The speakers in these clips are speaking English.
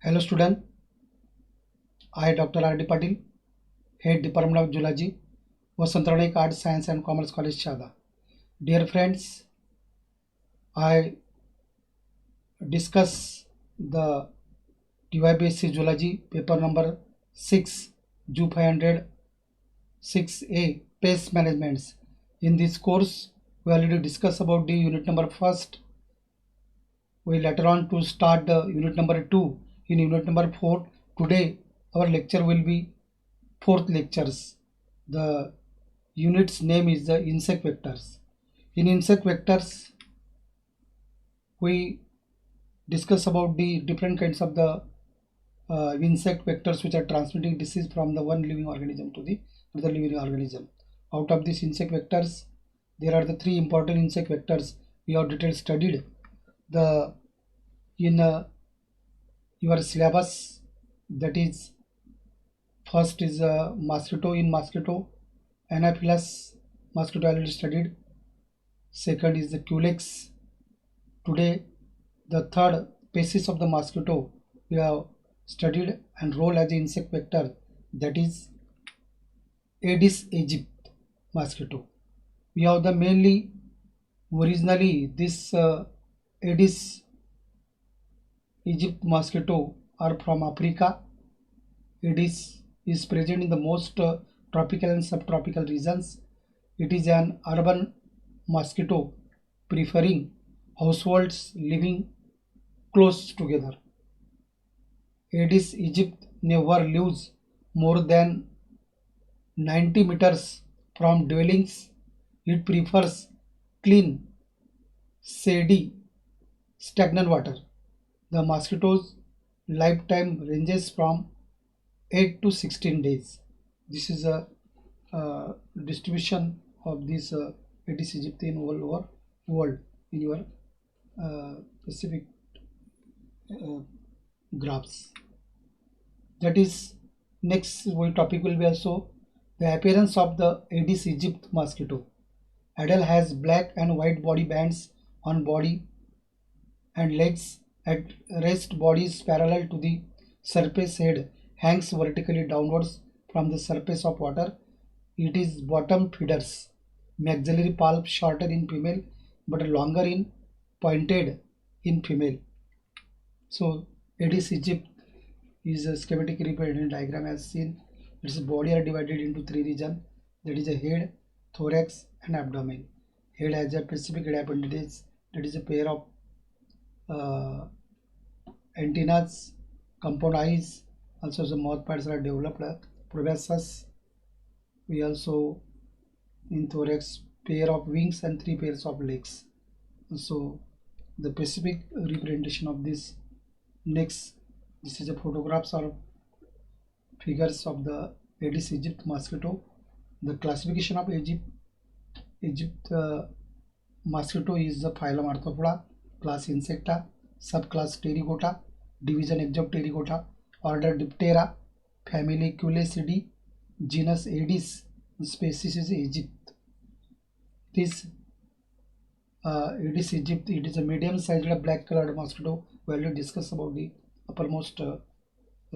Hello student, I Dr. R. D. Patil, Head Department of Zoology, Vasantaranic Arts, Science and Commerce College, Chada. Dear friends, I discuss the TYBSc Zoology paper number 6, Zoo 500 6A, Pest Management. In this course, we already discussed about the unit number first. We later on to start the unit number 2. In unit number 4, today our lecture will be fourth lectures. The unit's name is the insect vectors. In insect vectors, we discuss about the different kinds of the insect vectors which are transmitting disease from the one living organism to the another living organism. Out of these insect vectors, there are the three important insect vectors we have detailed studied. The in your syllabus, that is first is mosquito. In mosquito, Anopheles mosquito already studied. Second is the Culex. Today, the third species of the mosquito we have studied and role as an insect vector, that is Aedes aegypti mosquito. We have the mainly originally this Aedes aegypti mosquito are from Africa. Aedes is present in the most tropical and subtropical regions. It is an urban mosquito preferring households living close together. Aedes aegypti never lives more than 90 meters from dwellings. It prefers clean, shady, stagnant water. The mosquito's lifetime ranges from 8 to 16 days. This is a distribution of this Aedes aegypti in all over world in your specific graphs. That is, next topic will be also the appearance of the Aedes aegypti mosquito. Adult has black and white body bands on body and legs. At rest, body is parallel to the surface. Head hangs vertically downwards from the surface of water. It is bottom feeders. Maxillary pulp shorter in female but longer in pointed in female. So Aedes aegypti is a schematic representation diagram as seen. Its body are divided into three regions, that is a head, thorax and abdomen. Head has a specific head appendage, that is a pair of antennas, compound eyes, also the mouth parts are developed, proboscis. We also in thorax pair of wings and three pairs of legs. So the specific representation of this. Next, this is a photographs or figures of the Aedes aegypti mosquito. The classification of Egypt mosquito is the phylum Arthropoda, class Insecta, subclass Pterygota, division Exopterygota, order Diptera, family Culecidae, genus Aedes, species is Egypt. This Aedes aegypti, it is a medium-sized black-colored mosquito. We already discussed about the uppermost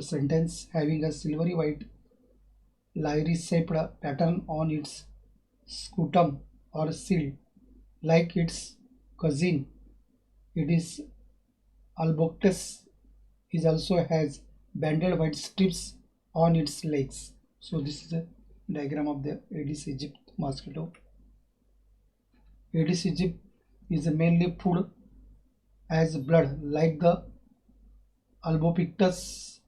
sentence, having a silvery white lyre-shaped pattern on its scutum or shield, like its cousin. Aedes alboctus is also has banded white strips on its legs. So this is a diagram of the Aedes aegypti mosquito. Aedes aegypti is mainly food as blood, like the Albopictus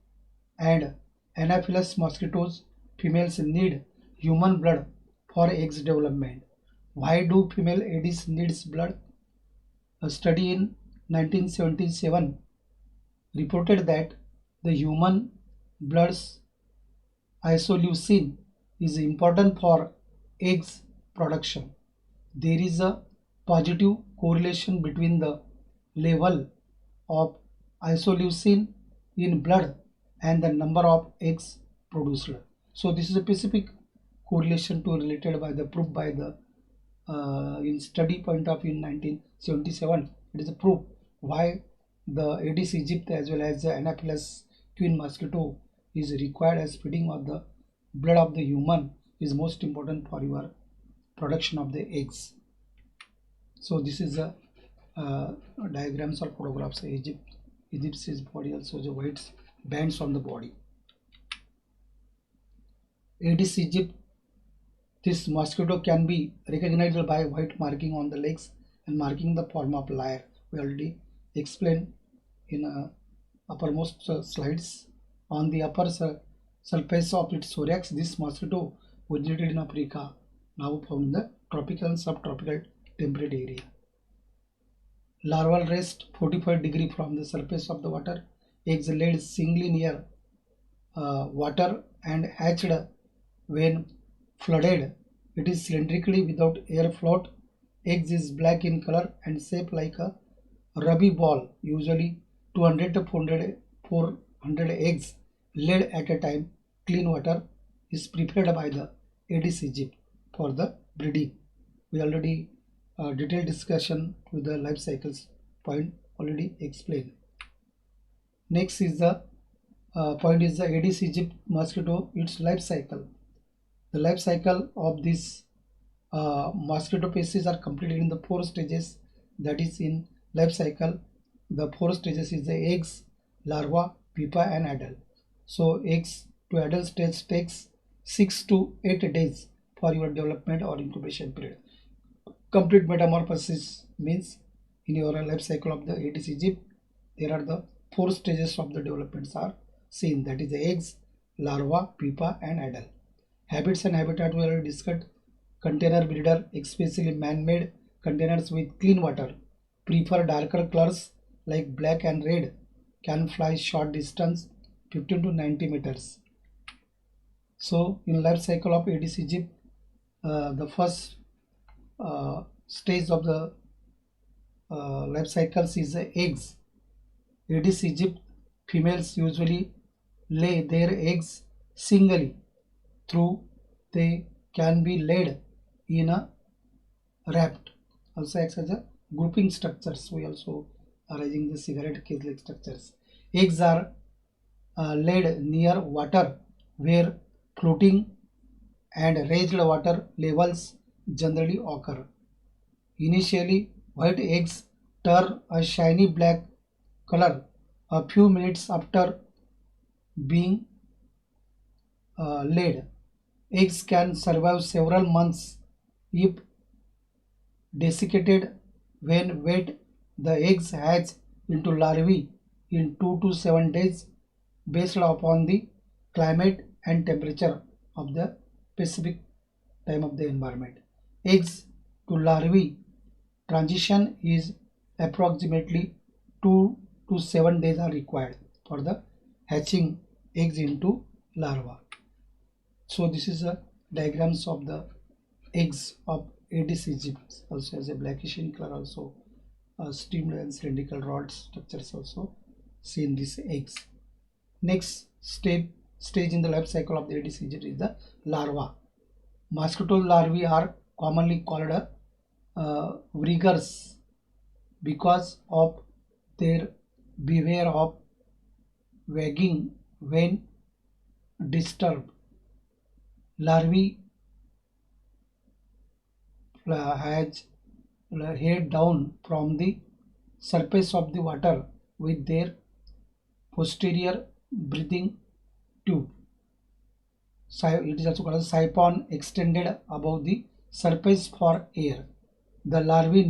and Anopheles mosquitoes. Females need human blood for eggs development. Why do female Aedes needs blood? A study in 1977 reported that the human blood's isoleucine is important for eggs production. There is a positive correlation between the level of isoleucine in blood and the number of eggs produced. So this is a specific correlation to related by the proof by the in study point of view in 1977. It is a proof why the Aedes aegypti as well as the Anopheles queen mosquito is required as feeding of the blood of the human is most important for your production of the eggs. So this is a diagrams or photographs of Egypt's body, also the white bands on the body. Aedes aegypti, this mosquito can be recognized by white marking on the legs and marking the form of layer. We already explained in uppermost slides. On the upper surface of its thorax, this mosquito originated in Africa, now found in the tropical and subtropical temperate area. Larval rest 45 degrees from the surface of the water. Eggs laid singly near water and hatched when flooded. It is cylindrically without air float. Eggs is black in color and shaped like a rubby ball. Usually 200 to 400 eggs laid at a time. Clean water is prepared by the Aedes aegypti for the breeding. We already detailed discussion with the life cycles point already explained. Next is the point is the Aedes aegypti mosquito, its life cycle. The life cycle of this mosquito species are completed in the 4 stages. That is in life cycle, the 4 stages is the eggs, larva, pupa and adult. So eggs to adult stage takes 6 to 8 days for your development or incubation period. Complete metamorphosis means in your life cycle of the Aedes aegypti, there are the 4 stages of the developments are seen. That is the eggs, larva, pupa and adult. Habits and habitat we already discussed. Container breeder, especially man-made containers with clean water, prefer darker colors like black and red, can fly short distance 15 to 90 meters. So in life cycle of Aedes aegypti, the first stage of the life cycles is the eggs. Aedes aegypti females usually lay their eggs singly. Through they can be laid in a raft, also acts as a grouping structures. We also are using the cigarette case like structures. Eggs are laid near water where floating and raised water levels generally occur. Initially, white eggs turn a shiny black color a few minutes after being laid. Eggs can survive several months if desiccated. When wet, the eggs hatch into larvae in 2 to 7 days based upon the climate and temperature of the specific time of the environment. Eggs to larvae transition is approximately 2 to 7 days are required for the hatching eggs into larva. So this is a diagrams of the eggs of Aedes aegypti, also as a blackish in color, also steamed and cylindrical rod structures also seen these eggs. Next stage in the life cycle of the Aedes aegypti is the larva. Mosquito larvae are commonly called wriggers because of their behavior of wagging when disturbed. Larvae has head down from the surface of the water with their posterior breathing tube. It is also called as siphon extended above the surface for air. The larvae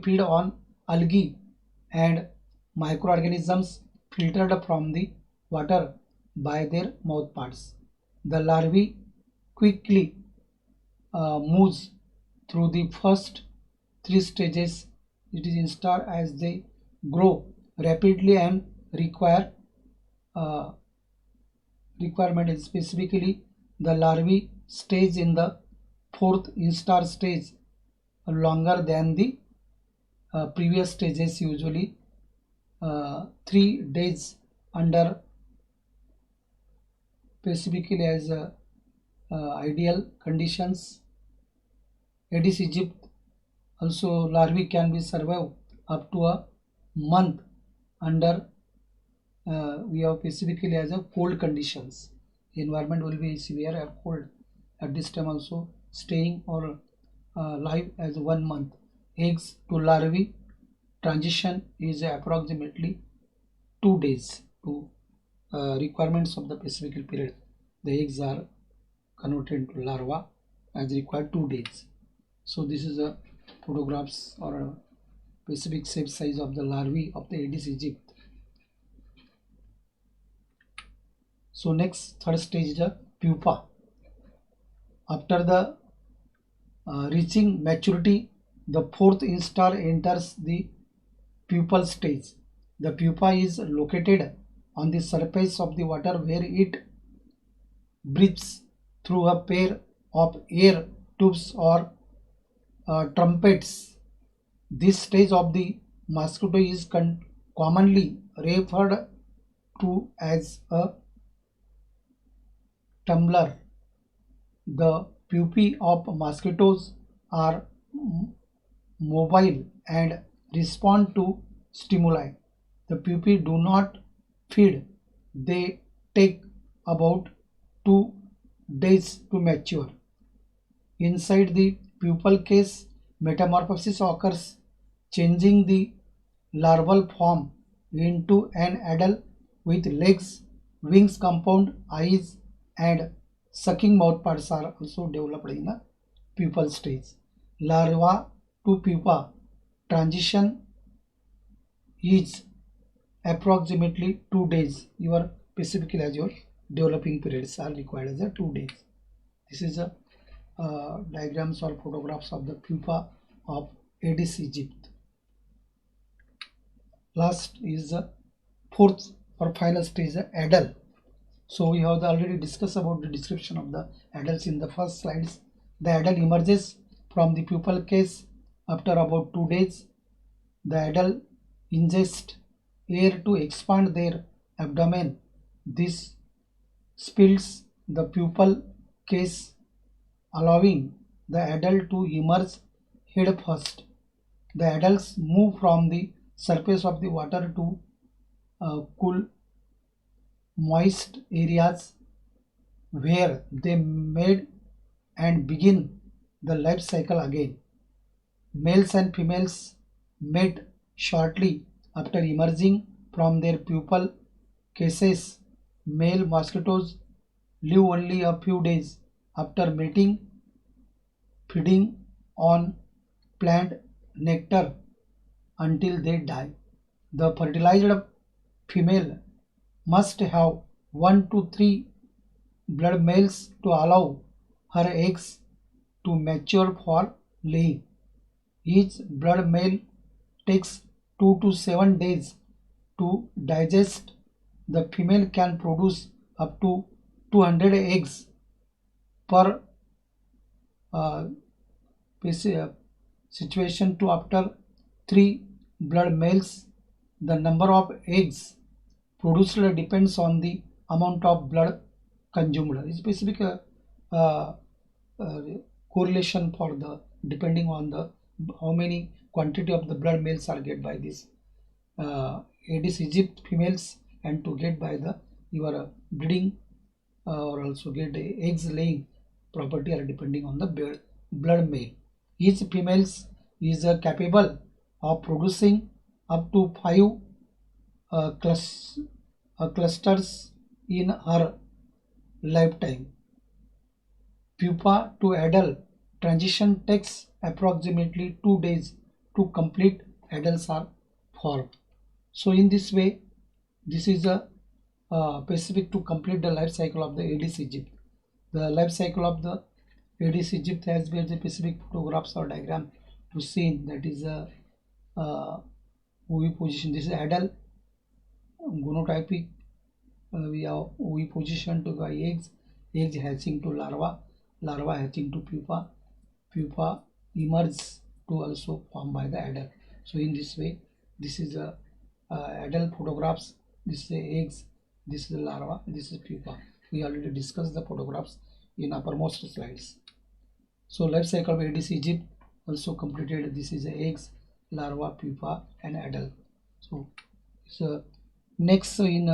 feed on algae and microorganisms filtered from the water by their mouth parts. The larvae quickly moves through the first 3 stages. It is instar as they grow rapidly and requirement is specifically the larvae stage in the 4th instar stage longer than the previous stages, usually 3 days under specifically as ideal conditions. Aedes aegypti also larvae can be survive up to a month under we have specifically as a cold conditions. Environment will be severe or cold at this time also, staying or live as 1 month. Eggs to larvae transition is approximately 2 days to requirements of the Pacific period. The eggs are converted into larva as required 2 days. So this is a photographs or a specific shape size of the larvae of the Aedes aegypti. So next third stage is the pupa. After the reaching maturity, the fourth instar enters the pupal stage. The pupa is located on the surface of the water where it breathes through a pair of air tubes or trumpets. This stage of the mosquito is commonly referred to as a tumbler. The pupae of mosquitoes are mobile and respond to stimuli. The pupae do not feed. They take about 2 days to mature. Inside the pupal case, metamorphosis occurs, changing the larval form into an adult with legs, wings compound, eyes, and sucking mouthparts are also developed in the pupal stage. Larva to pupa transition is approximately 2 days. Your specifically as your developing periods are required as a 2 days. This is a diagrams or photographs of the pupa of Aedes aegypti. Last is the fourth or final stage, the adult. So we have already discussed about the description of the adults in the first slides. The adult emerges from the pupal case after about 2 days. The adult ingest air to expand their abdomen. This spills the pupal case, allowing the adult to emerge head first. The adults move from the surface of the water to cool, moist areas where they mate and begin the life cycle again. Males and females mate shortly after emerging from their pupal cases. Male mosquitoes live only a few days after mating, feeding on plant nectar until they die. The fertilized female must have 1 to 3 blood males to allow her eggs to mature for laying. Each blood male takes 2 to 7 days to digest. The female can produce up to 200 eggs per uh, situation to after 3 blood males. The number of eggs produced depends on the amount of blood consumed. It's specific uh, uh, correlation for the depending on the how many quantity of the blood males are get by this Aedes aegypti females, and to get by the your breeding or also get eggs laying property are depending on the blood male. Each females is capable of producing up to 5 clusters in her lifetime. Pupa to adult transition takes approximately 2 days to complete. Adults are formed. So in this way, this is a specific to complete the life cycle of the Aedes aegypti. The life cycle of the Aedes aegypti has been specific photographs or diagram to see. That is a position. This is adult gonotypic. We have position to the eggs, eggs hatching to larva, larva hatching to pupa, pupa emerges to also formed by the adult. So in this way, this is a adult photographs. This is the eggs, this is the larva, this is pupa. We already discussed the photographs in uppermost slides. So life cycle of Aedes aegypti also completed. This is the eggs, larva, pupa, and adult. So it's a Next, in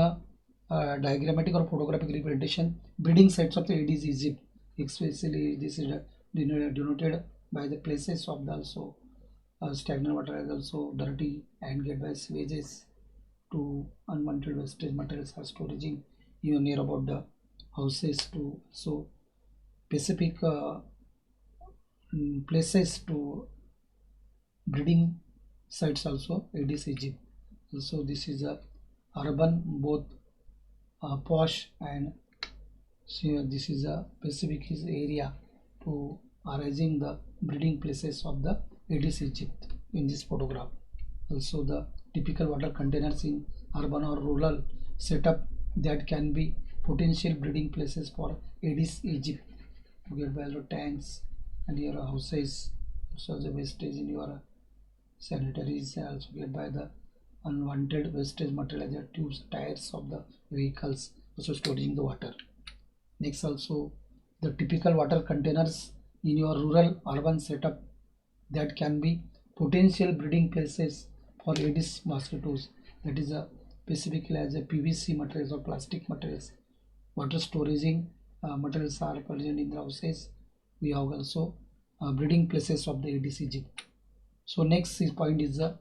diagrammatic or photographic representation, breeding sites of the Aedes aegypti, especially this is denoted by the places of the also stagnant water is also dirty and get by sewages to unwanted wastage materials are storaging even near about the houses to so specific places to breeding sites also Aedes aegypti. So this is a urban both posh and so this is a specific area to arising the breeding places of the Aedes aegypti in this photograph. Also the typical water containers in urban or rural setup that can be potential breeding places for Aedes aegypti to get by the tanks and your houses, also the wastage in your sanitaries also get by the unwanted wastage material, the tubes, tires of the vehicles also storing the water. Next also the typical water containers in your rural urban setup that can be potential breeding places for Aedes mosquitoes, that is a specifically as a PVC materials or plastic materials. Water storaging materials are present in the houses. We have also breeding places of the Aedes aegypti. So next point is the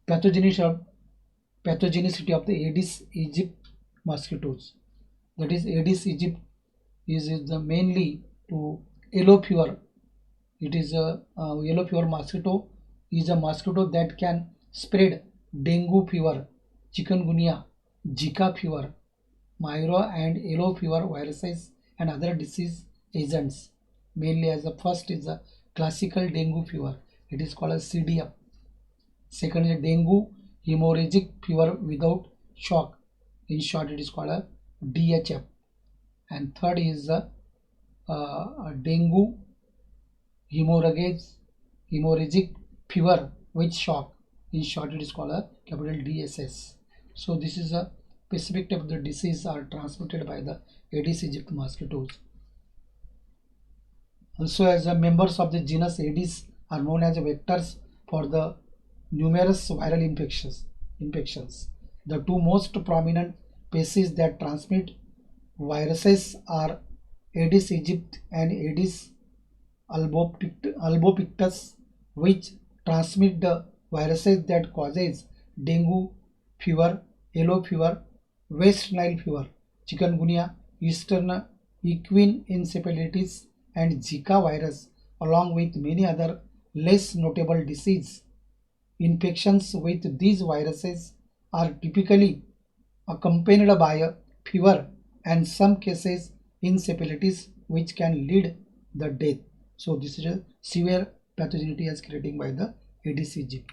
pathogenicity of the Aedes aegypti mosquitoes. That is Aedes aegypti is the mainly to yellow fever. It is a yellow fever mosquito is a mosquito that can spread dengue fever, chikungunya, Zika fever, Myra and yellow fever viruses and other disease agents. Mainly as the first is the classical dengue fever. It is called as CDF. Second is dengue hemorrhagic fever without shock. In short, it is called a DHF. And third is the dengue hemorrhagic fever with shock. In short, it is called a capital DSS. So this is a specific type of the disease are transmitted by the Aedes aegypti mosquitoes. Also, as the members of the genus Aedes are known as vectors for the numerous viral infections. The two most prominent species that transmit viruses are Aedes aegypti and Aedes albopictus, which transmit the viruses that causes dengue fever, yellow fever, West Nile fever, chikungunya, Eastern equine encephalitis, and Zika virus, along with many other less notable disease. Infections with these viruses are typically accompanied by a fever and some cases encephalitis which can lead the death. So this is a severe pathogenicity as created by the Aedes aegypti.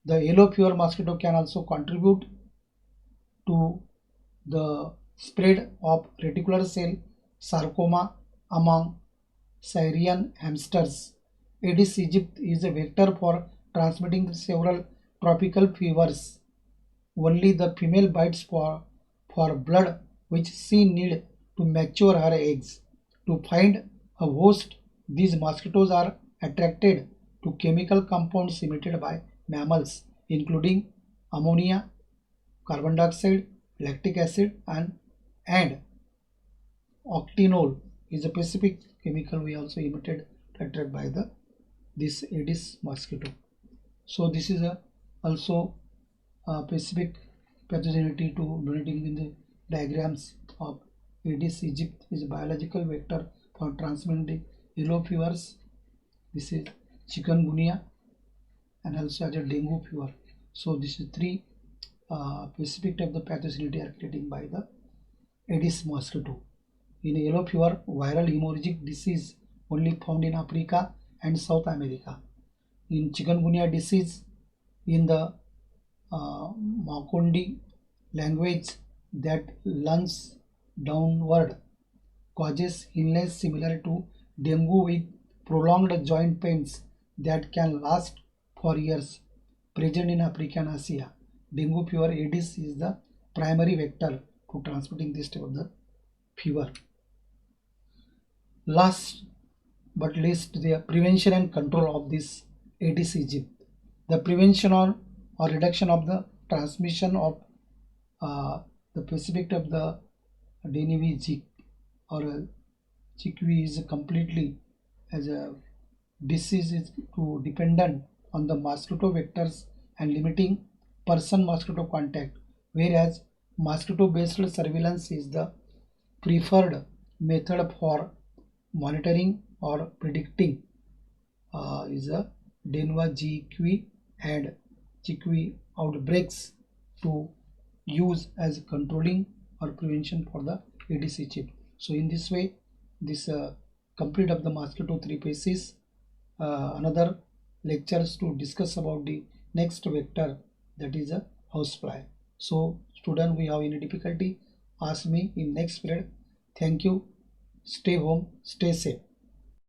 The yellow fever mosquito can also contribute to the spread of reticular cell sarcoma among Syrian hamsters. Aedes aegypti is a vector for transmitting several tropical fevers. Only the female bites for blood which she needs to mature her eggs. To find a host, these mosquitoes are attracted to chemical compounds emitted by mammals, including ammonia, carbon dioxide, lactic acid, and octinol is a specific chemical we also emitted to attract by the this Aedes mosquito. So this is a also specific pathogenicity to donating in the diagrams of Aedes aegypti is a biological vector for transmitting yellow fevers. This is chikungunya and also as a dengue fever. So this is three specific type of pathogenicity are created by the Aedes mosquito. In yellow fever, viral hemorrhagic disease only found in Africa and South America. In chikungunya disease, in the Makonde language that lunges downward causes illness similar to dengue with prolonged joint pains that can last for years, present in Africa and Asia. Dengue fever Aedes is the primary vector to transmitting this type of the fever. Last but least, the prevention and control of this Aedes aegypti. The prevention or reduction of the transmission of the specific of the Deneve chick or chickweed is completely as a disease is to dependent on the mosquito vectors and limiting person mosquito contact, whereas mosquito based surveillance is the preferred method for monitoring or predicting is a Denva GQ and GQ outbreaks to use as controlling or prevention for the ADC chip. So in this way, this complete of the mosquito three phases. Another lectures to discuss about the next vector, that is a housefly. So student, we have any difficulty, ask me in next period. Thank you. Stay home, stay safe.